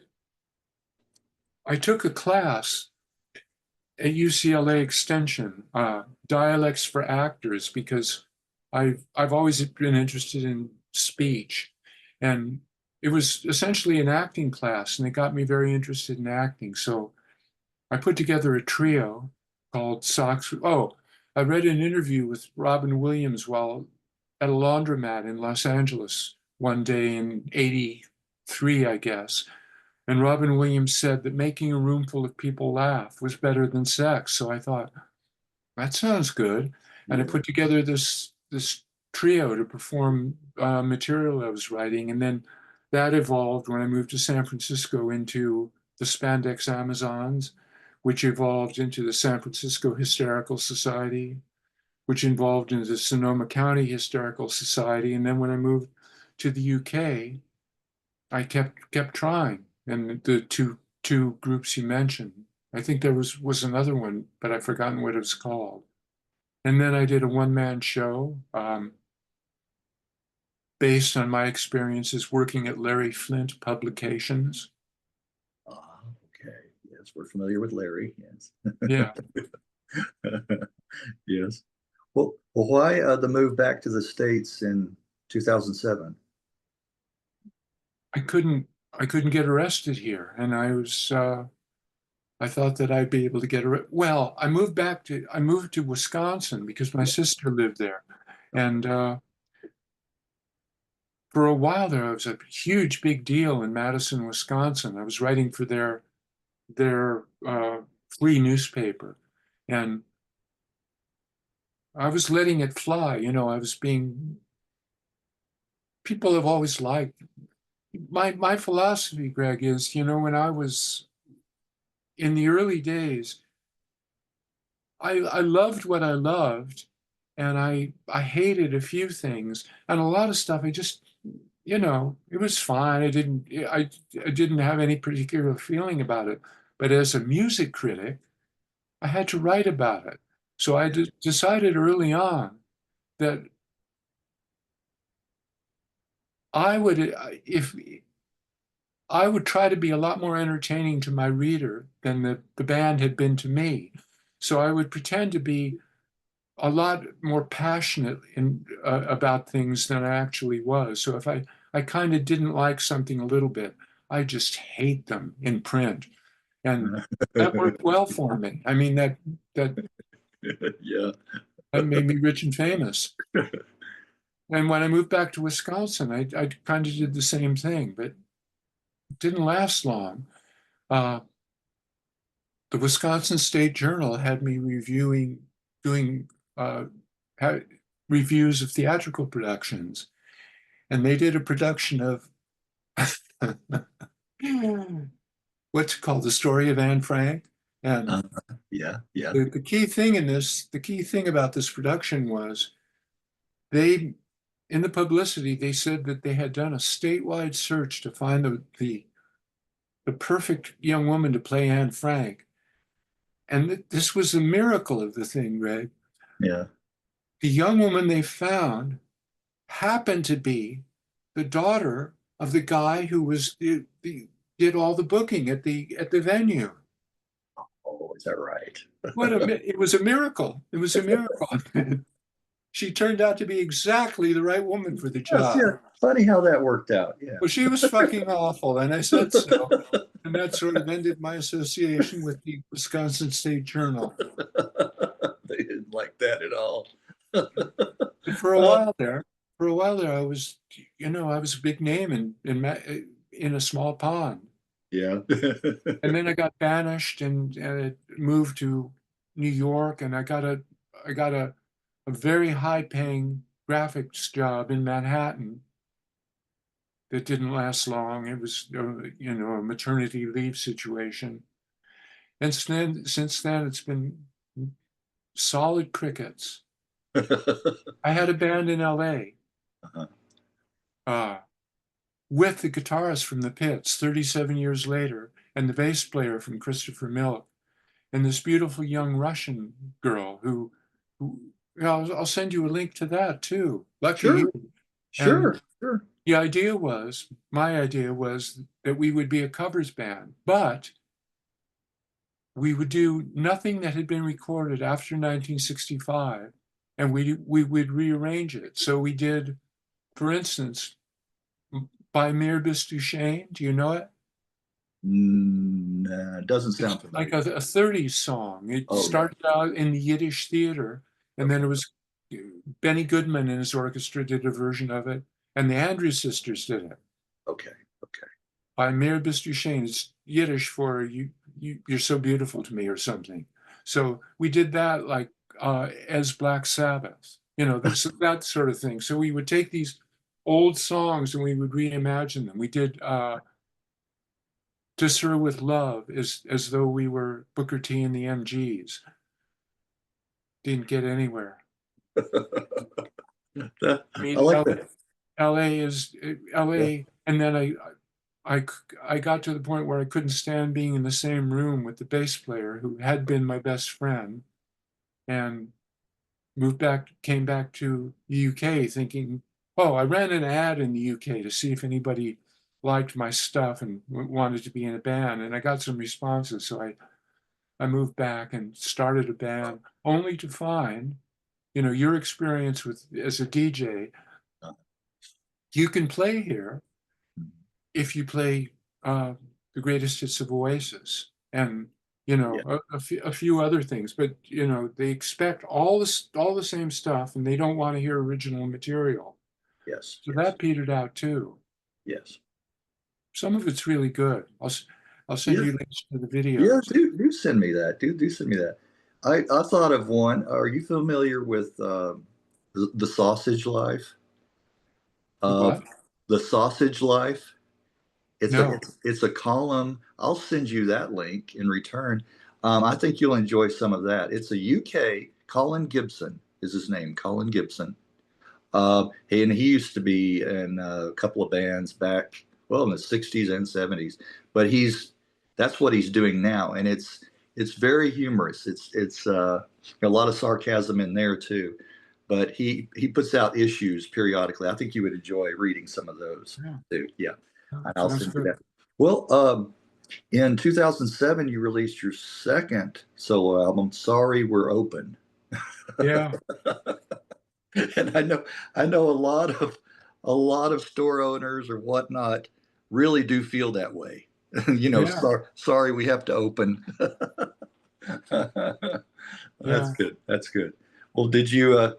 I took a class at UCLA Extension, dialects for actors, because I've always been interested in speech, and it was essentially an acting class, and it got me very interested in acting. So I put together a trio called Socks. Oh, I read an interview with Robin Williams while at a laundromat in Los Angeles one day in '83, I guess. And Robin Williams said that making a room full of people laugh was better than sex. So I thought, that sounds good. And I Yeah. put together this trio to perform material I was writing. And then that evolved when I moved to San Francisco into the Spandex Amazons, which evolved into the San Francisco Hysterical Society, which evolved into the Sonoma County Hysterical Society. And then when I moved to the UK, I kept trying, and the two groups you mentioned. I think there was another one, but I've forgotten what it was called. And then I did a one-man show based on my experiences working at Larry Flint Publications. Okay. Yes, we're familiar with Larry. Yes. Yeah, Yes. Well, why the move back to the States in 2007? I couldn't get arrested here, and I thought that I'd be able to get arrested. Well, I moved to Wisconsin because my Yeah. sister lived there, and Okay. for a while there, I was a huge big deal in Madison, Wisconsin. I was writing for their free newspaper, and I was letting it fly. I was being. People have always liked my philosophy, Greg, is when I was in the early days, I loved what I loved, and I hated a few things, and a lot of stuff I just it was fine. I didn't have any particular feeling about it. But as a music critic, I had to write about it. So I decided early on that if I would try to be a lot more entertaining to my reader than the band had been to me. So I would pretend to be a lot more passionate about things than I actually was. So if I kind of didn't like something a little bit, I just hate them in print. And that worked well for me. I mean, that Yeah. made me rich and famous. And when I moved back to Wisconsin, I kind of did the same thing, but it didn't last long. Uh, the Wisconsin State Journal had me doing uh, reviews of theatrical productions, and they did a production of what's it called, The Story of Anne Frank. And Uh, yeah, yeah. the key thing in this, the key thing about this production was they, in the publicity, they said that they had done a statewide search to find the perfect young woman to play Anne Frank. And this was the miracle of the thing, Greg. Yeah. The young woman they found happened to be the daughter of the guy who did all the booking at the venue. Oh, is that right? It was a miracle. It was a miracle. She turned out to be exactly the right woman for the Yes, job. yeah. Funny how that worked out. Yeah. Well, she was fucking awful, and I said so. And that sort of ended my association with the Wisconsin State Journal. They didn't like that at all. But for a while there, I was, I was a big name in a small pond. Yeah. And then I got banished and moved to New York, and I got a very high paying graphics job in Manhattan that didn't last long. It was, a maternity leave situation. And since then, it's been solid crickets. I had a band in LA Uh-huh. uh, with the guitarist from the Pits 37 years later, and the bass player from Christopher Milk, and this beautiful young Russian girl who I'll send you a link to that too. Lucky Sure, you. sure, And sure. my idea was that we would be a covers band, but we would do nothing that had been recorded after 1965, and we would rearrange it. So we did, for instance, by Mirabis Duchesne. Do you know it? Nah, doesn't It's sound like familiar. a 30s song. It Oh, yeah. started out in the Yiddish theater, and then Okay. it was Benny Goodman and his orchestra did a version of it, and the Andrews sisters did it Okay. Okay. by Mirabis Duchesne. It's Yiddish for you're so beautiful to me or something. So we did that like as Black Sabbath, that sort of thing. So we would take these old songs and we would reimagine them. We did To Sir with Love as though we were Booker T and the MGs. Didn't get anywhere. I I mean, like that. LA is Yeah. LA, and then I I got to the point where I couldn't stand being in the same room with the bass player who had been my best friend, and came back to the UK thinking, oh, I ran an ad in the UK to see if anybody liked my stuff and wanted to be in a band, and I got some responses, so I moved back and started a band, only to find, your experience with as a DJ, Uh, you can play here if you play the greatest hits of Oasis and Yeah. a few other things, but they expect all the same stuff, and they don't want to hear original material. Yes. So Yes. that petered out too. Yes. Some of it's really good. I'll send Yeah. you links to the Yeah. videos. Do send me that. Do send me that. I thought of one. Are you familiar with the Sausage Life? The Uh, what? the Sausage Life. No. It's a column. I'll send you that link in return. I think you'll enjoy some of that. It's a UK. Colin Gibson is his name. Colin Gibson. And he used to be in a couple of bands back, well, in the '60s and '70s. But that's what he's doing now, and it's very humorous. It's a lot of sarcasm in there too. But he puts out issues periodically. I think you would enjoy reading some of those Yeah, too. Yeah, and I'll sounds send you good. that. Well, in 2007, you released your second solo album, "Sorry We're Open." Yeah, And I know a lot of store owners or whatnot really do feel that way. yeah, Sorry, we have to open. That's yeah. good. That's good. Well, did you?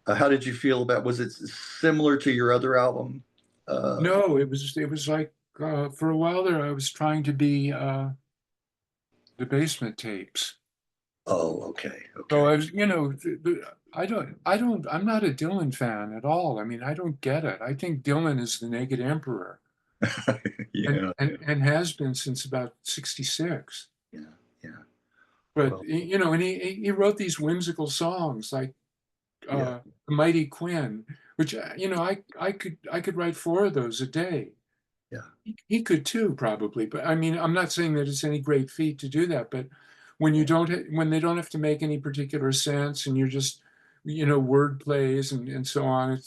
How did you feel about? Was it similar to your other album? Uh, No, it was like for a while there, I was trying to be the Basement Tapes. oh, okay, So okay. I was, I'm not a Dylan fan at all. I mean, I don't get it. I think Dylan is the Naked Emperor, Yeah, yeah, and has been since about 66. yeah, yeah. But Well, and he wrote these whimsical songs like yeah, The Mighty Quinn, which I could write four of those a day. yeah, He could too, probably. But I mean, I'm not saying that it's any great feat to do that. But when you yeah. don't, when they don't have to make any particular sense, and you're just, word plays and so on.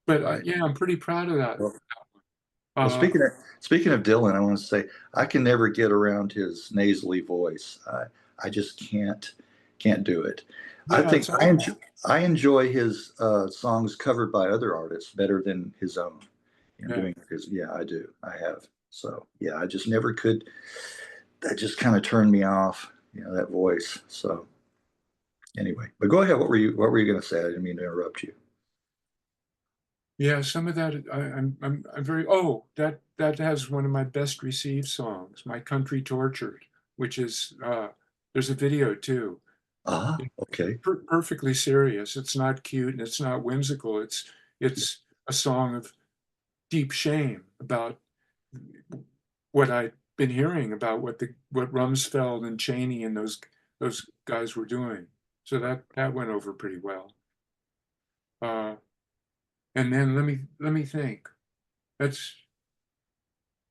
But Right. yeah, I'm pretty proud of that. Well, well, Uh, speaking of Dylan, I want to say I can never get around his nasally voice. I just can't do it. I yeah, think it's all, I enjoy his songs covered by other artists better than his own. yeah, Doing his, yeah, I do. I have. So yeah, I just never could. That just kind of turned me off. That voice. So anyway, but go ahead. What were you going to say? I didn't mean to interrupt you. yeah. Some of that, I'm very. Oh, that has one of my best received songs, "My Country Tortured," which is there's a video too. Ah, okay. Perfectly serious. It's not cute and it's not whimsical. It's a song of deep shame about what I'd been hearing about what Rumsfeld and Cheney and those guys were doing. So that went over pretty well. Uh, and then let me think. That's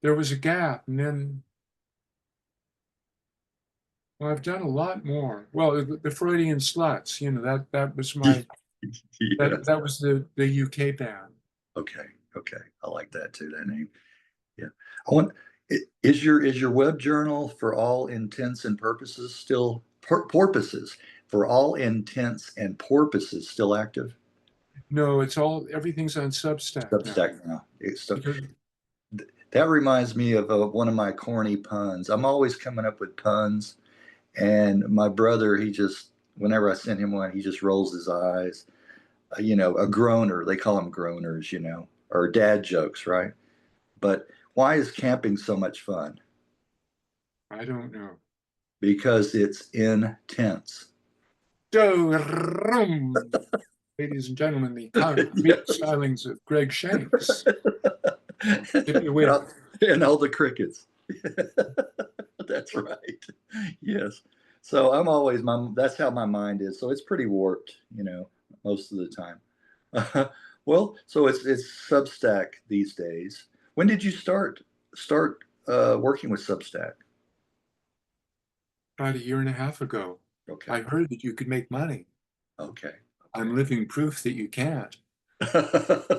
There was a gap, and then well, I've done a lot more. Well, the Freudian Sluts, that was my Yeah. that was the UK band. Okay. Okay. I like that too. That name. Yeah. I want. Is your web journal for all intents and purposes still porpoises for all intents and purposes still active? No, everything's on Substack now Substack now. because That reminds me of one of my corny puns. I'm always coming up with puns, and my brother, whenever I send him one, he just rolls his eyes. A groaner. They call them groaners, or dad jokes, right? But why is camping so much fun? I don't know. Because it's intense. So, ladies and gentlemen, the concrete Yes. stylings of Greg Shanks. Give me a and, win. all, and all the crickets. That's right. Yes. So that's how my mind is. So it's pretty warped, most of the time. Well, so it's Substack these days. When did you start working with Substack? About a year and a half ago, Okay. I heard that you could make money. Okay. I'm Okay. living proof that you can't.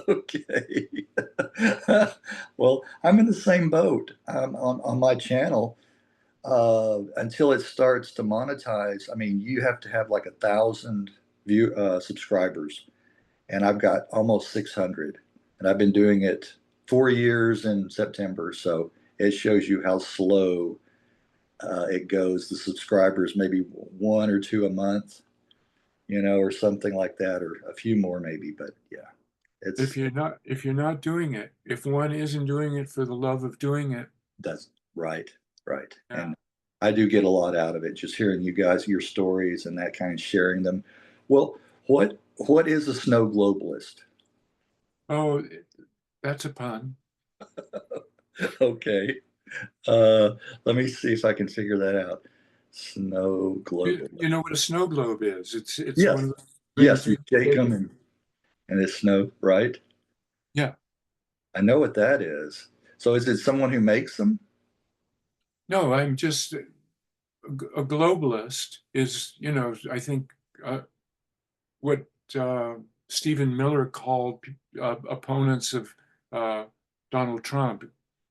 Okay. Well, I'm in the same boat. On my channel. Until it starts to monetize, I mean, you have to have like 1,000 subscribers, and I've got almost 600, and I've been doing it 4 years in September. So it shows you how slow it goes. The subscribers, maybe one or two a month, or something like that, or a few more maybe. But yeah, it's If you're not doing it, if one isn't doing it for the love of doing it, that's right, right. yeah. And I do get a lot out of it, just hearing you guys, your stories and that kind of sharing them. Well, what is a snow globalist? Oh, that's a pun. Okay. Uh, Let me see if I can figure that out. Snow You, globalist. you know what a snow globe is? It's one Yes. of the Yes, things you we shake take. them and it's snow, right? Yeah. I know what that is. So is it someone who makes them? No, I'm just a globalist is, I think what Stephen Miller called opponents of uh, Donald Trump,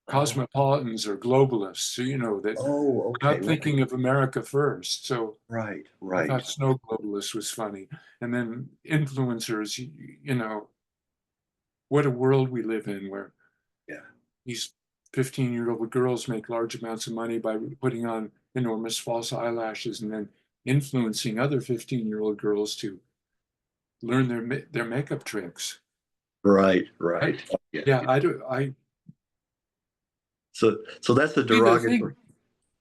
Oh, cosmopolitans or globalists. So, that oh, we're okay, not right, thinking of America first. So right, I right. thought snow globalist was funny. And then influencers, what a world we live in where Yeah, these 15-year-old girls make large amounts of money by putting on enormous false eyelashes and then influencing other 15-year-old girls to learn their makeup tricks. Right, I, right. Yeah, yeah, yeah. I do. I So that's a see derogatory.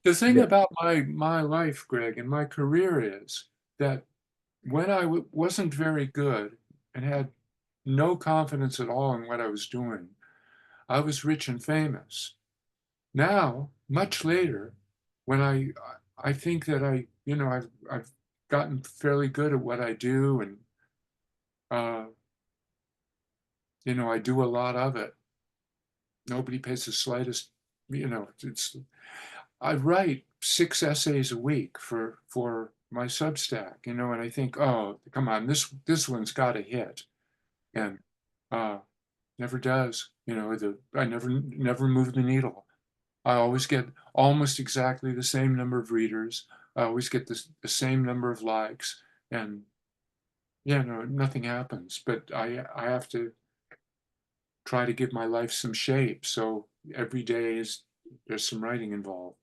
the thing Yeah. about my life, Greg, and my career is that when I wasn't very good and had no confidence at all in what I was doing, I was rich and famous. Now, much later, when I think that I've gotten fairly good at what I do, and uh, I do a lot of it. Nobody pays the slightest, it's I write 6 essays a week for my Substack, and I think, oh, come on, this one's got to hit, and uh, never does. I never move the needle. I always get almost exactly the same number of readers. I always get the same number of likes, and yeah, no, nothing happens. But I have to try to give my life some shape. So every day there's some writing involved.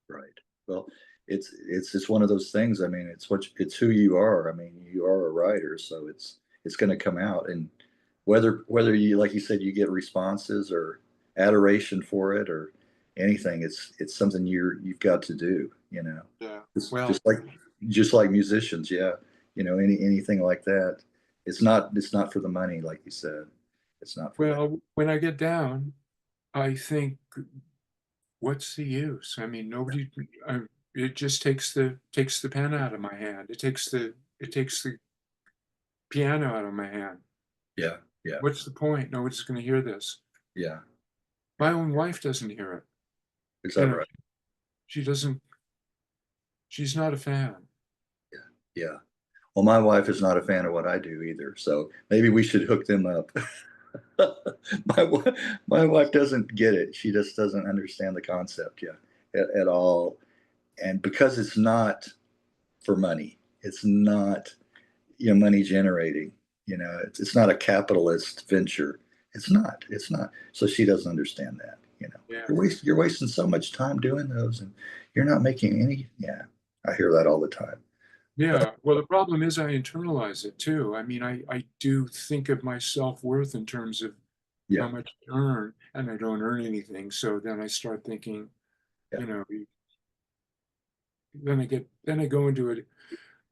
Right. Well, it's just one of those things. I mean, it's who you are. I mean, you are a writer, so it's going to come out. And whether you, like you said, you get responses or adoration for it or anything, it's something you've got to do. Yeah. Just Well, just like musicians, yeah. Anything like that. It's not for the money, like you said. It's not for that. when I get down, I think, what's the use? I mean, nobody. It just takes the pen out of my hand. It takes the piano out of my hand. Yeah, yeah, What's the point? Nobody's going to hear this. yeah. My own wife doesn't hear it. Is You that know, right? she doesn't. She's not a fan. Yeah, yeah. Well, my wife is not a fan of what I do either, so maybe we should hook them up. My wife doesn't get it. She just doesn't understand the concept, yeah, at all. And because it's not for money, it's not money generating. It's not a capitalist venture. It's not. It's not. So she doesn't understand that. Yeah. You're wasting so much time doing those, and you're not making any. Yeah, I hear that all the time. Yeah. Well, the problem is I internalize it too. I mean, I do think of my self-worth in terms of Yeah, how much I earn, and I don't earn anything. So then I start thinking, yeah, you know, then I go into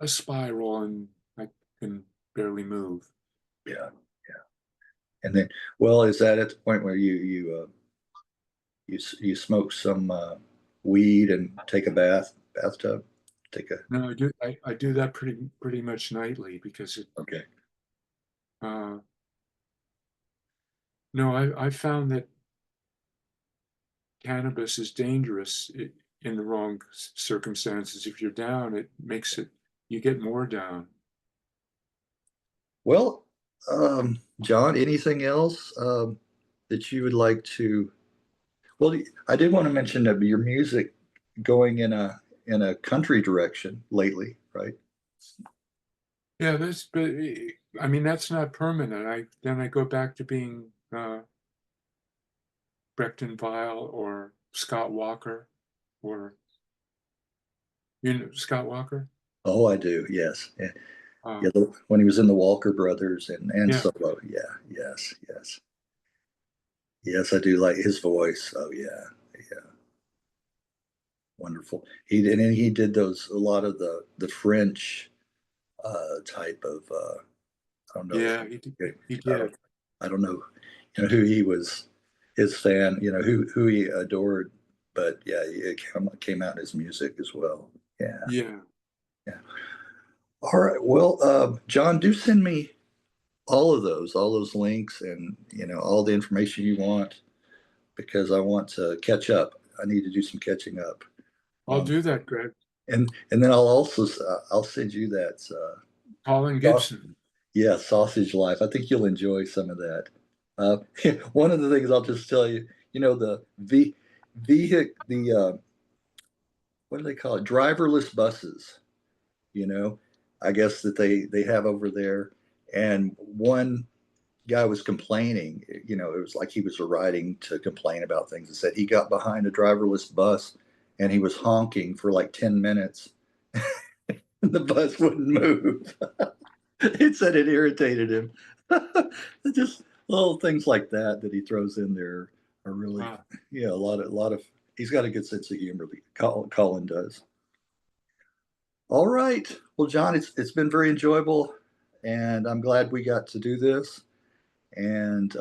a spiral, and I can barely move. yeah, yeah. And then, well, is that at the point where you smoke some weed and take a bathtub? Take a No, I do that pretty much nightly because Okay. uh, no, I found that cannabis is dangerous in the wrong circumstances. If you're down, it makes it, you get more down. Well, John, anything else that you would like to? Well, I did want to mention that your music going in a country direction lately, right? Yeah, but I mean, that's not permanent. Then I go back to being Breckton Vile or Scott Walker, or Scott Walker. Oh, I do. Yes. Yeah. Uh, Yeah. When he was in the Walker Brothers and yeah, solo. Yeah. Yes. Yes. Yes, I do like his voice. Oh yeah. Yeah. Wonderful. He did those a lot of the French type of I don't know. yeah, he I don't did. I don't know, who he was, his fan, who he adored, but yeah, it came out in his music as well. Yeah, Yeah. yeah. All right. Well, John, do send me all those links, and all the information you want because I want to catch up. I need to do some catching up. I'll Um, do that, Greg. and then I'll send you that. Colin Saus- Gibson. Yeah, Sausage Life. I think you'll enjoy some of that. Uh, one of the things I'll just tell you, the the what do they call it? Driverless buses. You know, I guess that they have over there, and one guy was complaining. It was like he was writing to complain about things, and said he got behind a driverless bus and he was honking for like 10 minutes, and the bus wouldn't move. It said it irritated him. Just little things like that that he throws in there are really, Wow. yeah, a lot of. He's got a good sense of humor. Colin does. All right. Well, John, it's been very enjoyable, and I'm glad we got to do this. And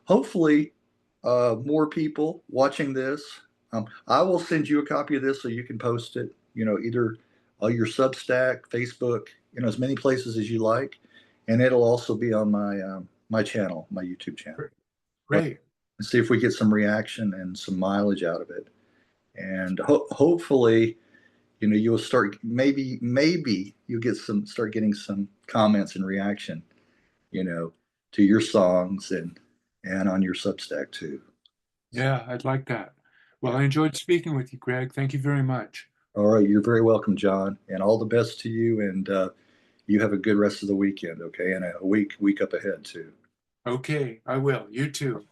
hopefully, more people watching this. I will send you a copy of this so you can post it. You know, either your Substack, Facebook, you know, as many places as you like, and it'll also be on my channel, my YouTube channel. But Great. see if we get some reaction and some mileage out of it. And hopefully, you know, you'll start maybe you'll get some start getting some comments and reaction, you know, to your songs and on your Substack too. Yeah, I'd like that. Well, I enjoyed speaking with you, Greg. Thank you very much. All right, you're very welcome, John, and all the best to you. And you have a good rest of the weekend, okay, and a week up ahead too. Okay, I will. You too.